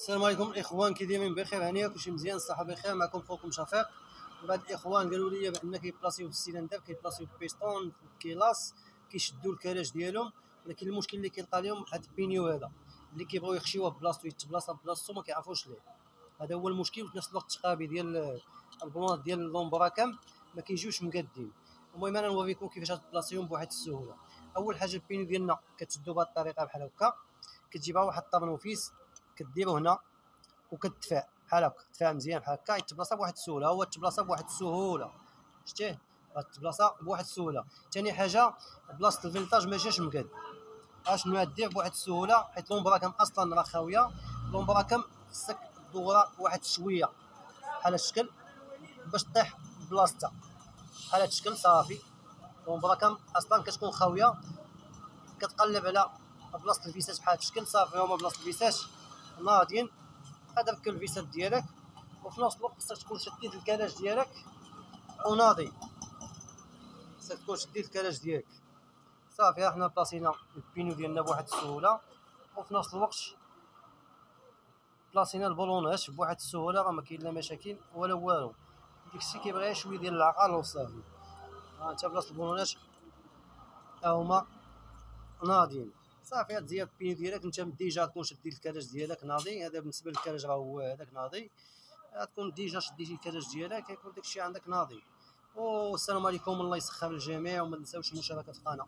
السلام عليكم الاخوان، كي دايرين بخير؟ هانيه كلشي مزيان، الصحه بخير. معكم خوكم شفيق. وبعض الاخوان قالوا لي بان كيبلاصيو في السيلندر، كيبلاصيو في البيستون، في الكيلاس، كيشدوا الكراج ديالهم، ولكن المشكل اللي كيلقى لهم هاد البينيو هذا اللي كيبغيو يخشيوه بلاصتو، يتبلاصا بلاصتو، ما كيعرفوش ليه. هذا هو المشكل. وفي نفس الوقت التقابي ديال البلونات ديال اللومبراكام ما كيجيوش مقادين. المهم انا نوريكم كيفاش تبلاصيهم بواحد السهوله. اول حاجه البينيو ديالنا كتشدو بهذه الطريقه بحال هكا، كتجيبها واحد الطرنوفيس كديرو هنا وكتدفع بحال هكا، تدفع مزيان بحال هكا، يتبلاصا بواحد السهوله. هو تبلاصا بواحد السهوله، شتيه تبلاصا بواحد السهوله. ثاني حاجه بلاصه الفيلطاج ما جاش مقاد. اشنو دير بواحد السهوله؟ حيت لومبراكم اصلا راه خاويه. لومبراكم خصك دورها واحد شويه بحال الشكل باش طيح بلاصتها بحال هاد الشكل. صافي لومبراكم اصلا كتكون خاويه، كتقلب على بلاصه الفيسات بحال هاد الشكل. صافي هما بلاصه الفيسات ناضيين. هذاك الفيسات ديالك، وفي نفس الوقت خصك تكون شديت الكلاج ديالك وناضي. خصك تكون شديت الكلاج ديالك. صافي حنا بلاصينا البينو ديالنا بواحد السهوله، وفي نفس الوقت بلاصينا البولوناج بواحد السهوله. راه ما كاين لا مشاكل ولا والو، داكشي كيبغي شويه ديال العقل وصافي. ها انت بلاصه البولوناج ها هما ناضيين. صافي تزيد البينو ديالك، انت ديجا تكون شديت الكلاج ديالك ناضي. هذا بالنسبه للكلاج راه هو هذاك ناضي. غتكون ديجا شديتي الكلاج ديالك، يكون داكشي عندك ناضي. والسلام عليكم، الله يسخر الجميع، وما تنساوش المشاركه في القناه.